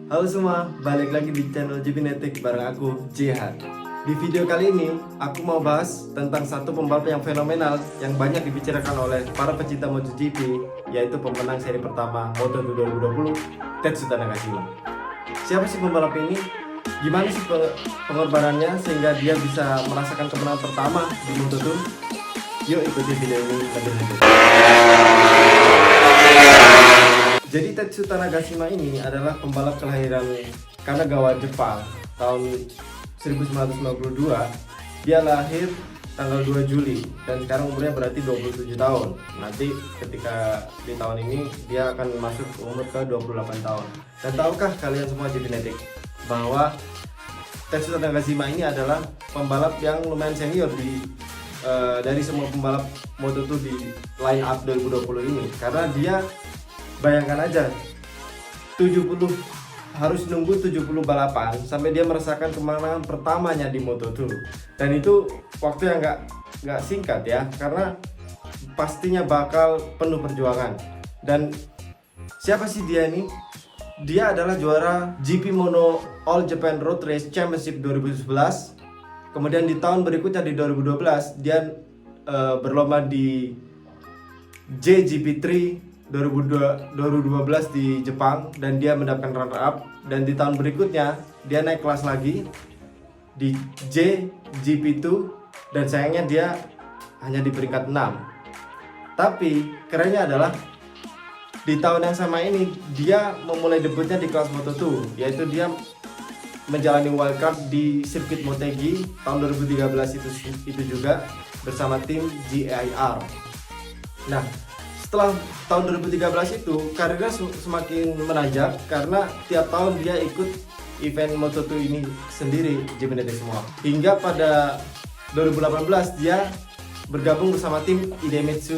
Halo semua, balik lagi di channel Jibinetik bareng aku, Jihan. Di video kali ini, aku mau bahas tentang satu pembalap yang fenomenal yang banyak dibicarakan oleh para pecinta MotoGP, yaitu pemenang seri pertama Moto2 2020, Tetsuta Nagashima. Siapa sih pembalap ini? Gimana sih pengorbanannya sehingga dia bisa merasakan kemenangan pertama di Moto2? Yuk ikuti video ini lebih lanjut. Jadi Tetsuta Nagashima ini adalah pembalap kelahiran Kanagawa, Jepang tahun 1992. Dia lahir tanggal 2 Juli dan sekarang umurnya berarti 27 tahun. Nanti ketika di tahun ini dia akan masuk umur ke 28 tahun. Dan tahukah kalian semua Jibinetik bahwa Tetsuta Nagashima ini adalah pembalap yang lumayan senior dari semua pembalap Moto2 di line up 2020 ini, karena dia bayangkan aja 70 harus nunggu 70 balapan sampai dia merasakan kemenangan pertamanya di Moto2. Dan itu waktu yang nggak singkat ya, karena pastinya bakal penuh perjuangan. Dan siapa sih dia ini? Dia adalah juara GP Mono All Japan Road Race Championship 2011. Kemudian di tahun berikutnya di 2012 dia berlomba di JGP3 2012 di Jepang dan dia mendapatkan runner up. Dan di tahun berikutnya dia naik kelas lagi di JGP2 dan sayangnya dia hanya di peringkat 6. Tapi kerennya adalah di tahun yang sama ini dia memulai debutnya di kelas Moto2, yaitu dia menjalani wildcard di sirkuit Motegi tahun 2013 itu juga bersama tim GIR. Nah, setelah tahun 2013 itu karirnya semakin menanjak karena tiap tahun dia ikut event Moto2 ini sendiri, Jibinetik semua. Hingga pada 2018 dia bergabung bersama tim Idemitsu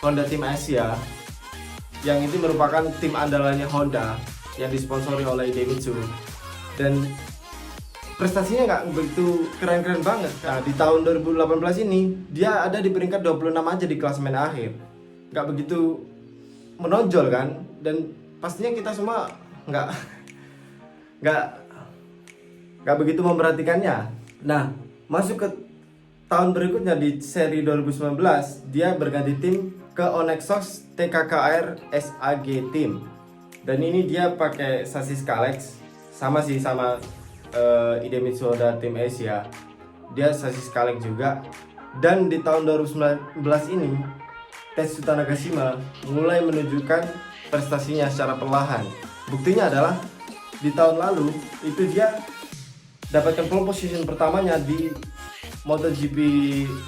Honda Team Asia, yang itu merupakan tim andalannya Honda yang disponsori oleh Idemitsu. Dan prestasinya nggak begitu keren-keren banget. Nah, di tahun 2018 ini dia ada di peringkat 26 aja di klasemen akhir. Nggak begitu menonjol kan, dan pastinya kita semua nggak begitu memperhatikannya. Nah, masuk ke tahun berikutnya di seri 2019 dia berganti tim ke Onexos TKKR SAG Team, dan ini dia pakai sasis Kalex sama Idemitsu Honda Team Asia, dia sasis Kalex juga. Dan di tahun 2019 ini Tetsuta Nagashima mulai menunjukkan prestasinya secara perlahan. Buktinya adalah di tahun lalu itu dia dapatkan pole position pertamanya di MotoGP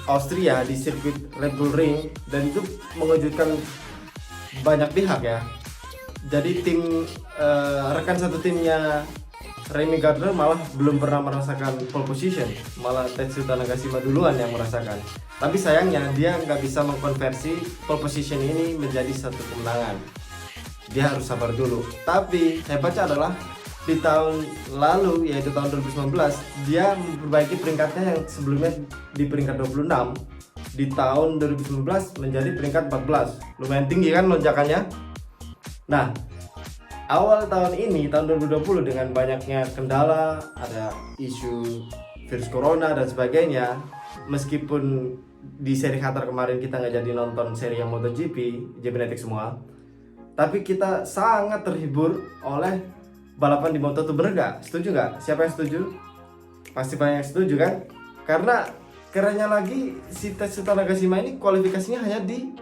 Austria di sirkuit Red Bull Ring, dan itu mengejutkan banyak pihak ya. Jadi rekan satu timnya Remy Gardner malah belum pernah merasakan pole position, malah Tetsuta Nagashima duluan yang merasakan. Tapi sayangnya dia nggak bisa mengkonversi pole position ini menjadi satu kemenangan. Dia harus sabar dulu. Tapi hebatnya adalah di tahun lalu, yaitu tahun 2019, dia memperbaiki peringkatnya yang sebelumnya di peringkat 26. Di tahun 2019 menjadi peringkat 14. Lumayan tinggi kan lonjakannya. Nah, awal tahun ini, tahun 2020, dengan banyaknya kendala, ada isu virus corona dan sebagainya, meskipun di seri Qatar kemarin kita nggak jadi nonton seri yang MotoGP, Jibinetik semua, tapi kita sangat terhibur oleh balapan di Moto2. Bener nggak? Setuju nggak? Siapa yang setuju? Pasti banyak yang setuju kan? Karena kerennya lagi, si Tetsuta Nagashima ini kualifikasinya hanya di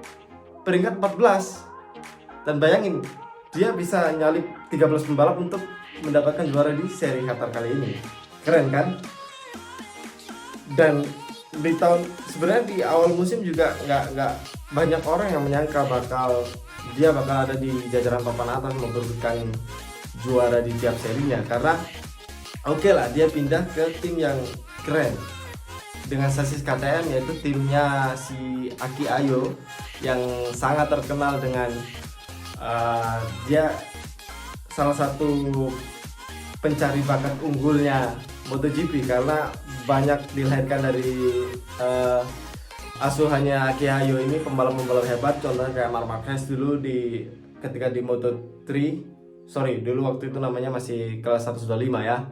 peringkat 14. Dan bayangin, dia bisa nyalip 13 pembalap untuk mendapatkan juara di seri Qatar kali ini. Keren kan? Dan di tahun, sebenarnya di awal musim juga nggak banyak orang yang menyangka dia bakal ada di jajaran papan atas memperebutkan juara di tiap serinya. Karena oke lah, dia pindah ke tim yang keren dengan sasis KTM, yaitu timnya si Aki Ayo yang sangat terkenal dengan dia salah satu pencari bakat unggulnya MotoGP, karena banyak dilahirkan dari asuhannya Aki Ayo ini, pembalap-pembalap hebat. Contohnya kayak Marc Marquez dulu ketika di Moto3 sorry, dulu waktu itu namanya masih kelas 125 ya.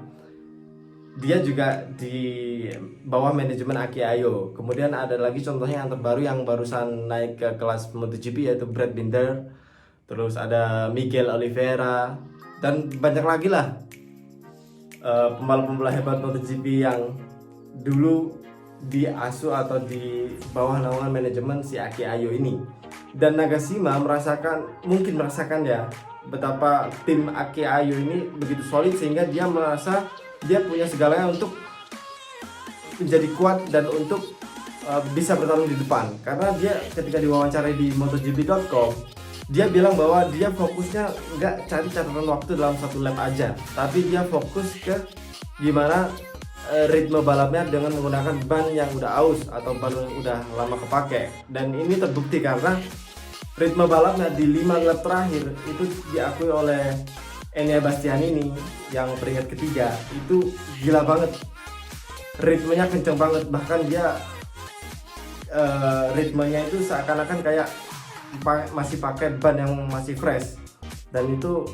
Dia juga di bawah manajemen Aki Ayo. Kemudian ada lagi contohnya yang terbaru yang barusan naik ke kelas MotoGP, yaitu Brad Binder. Terus ada Miguel Oliveira dan banyak lagi lah pembalap-pembalap hebat MotoGP yang dulu diasuh atau di bawah naungan manajemen si Aki Ayo ini. Dan Nagashima mungkin merasakan ya betapa tim Aki Ayo ini begitu solid, sehingga dia merasa dia punya segalanya untuk menjadi kuat dan untuk bisa bertarung di depan. Karena dia ketika diwawancarai di MotoGP.com, dia bilang bahwa dia fokusnya nggak cari catatan waktu dalam satu lap aja, tapi dia fokus ke gimana ritme balapnya dengan menggunakan ban yang udah aus atau ban yang udah lama kepake. Dan ini terbukti karena ritme balapnya di 5 lap terakhir itu diakui oleh Enea Bastianini yang peringkat ketiga, itu gila banget, ritmenya kenceng banget. Bahkan dia ritmenya itu seakan-akan kayak masih pakai ban yang masih fresh, dan itu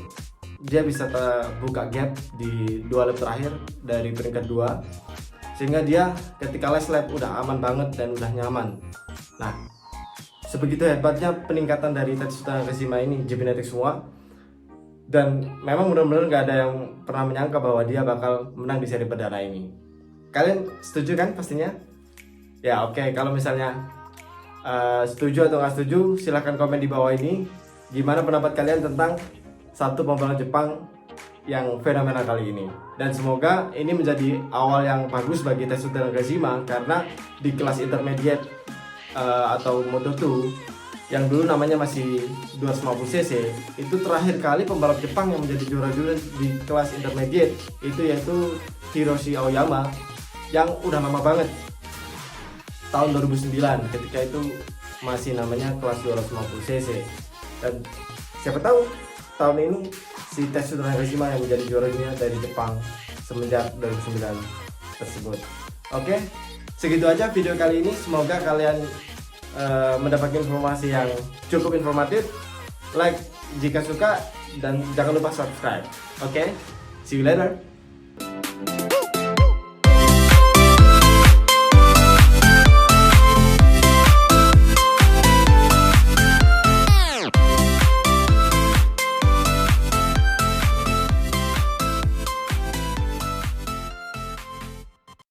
dia bisa buka gap di 2 lap terakhir dari peringkat 2, sehingga dia ketika last lap udah aman banget dan udah nyaman. Nah, sebegitu hebatnya peningkatan dari Tetsuta Nakashima ini, Genetik semua. Dan memang benar-benar nggak ada yang pernah menyangka bahwa dia bakal menang di seri perdana ini. Kalian setuju kan pastinya? Ya oke, kalau misalnya setuju atau nggak setuju, silahkan komen di bawah ini. Gimana pendapat kalian tentang satu pembalap Jepang yang fenomenal kali ini? Dan semoga ini menjadi awal yang bagus bagi Tetsuta Nakashima, karena di kelas intermediate atau Moto2 yang dulu namanya masih 250cc, itu terakhir kali pembalap Jepang yang menjadi juara di kelas intermediate itu yaitu Hiroshi Aoyama, yang udah lama banget, tahun 2009, ketika itu masih namanya kelas 250cc. Dan siapa tahu tahun ini si Tetsuta Nakashima yang menjadi juara dunia dari Jepang semenjak 2009 tersebut. Oke, segitu aja video kali ini. Semoga kalian mendapatkan informasi yang cukup informatif. Like jika suka dan jangan lupa subscribe. Oke, see you later.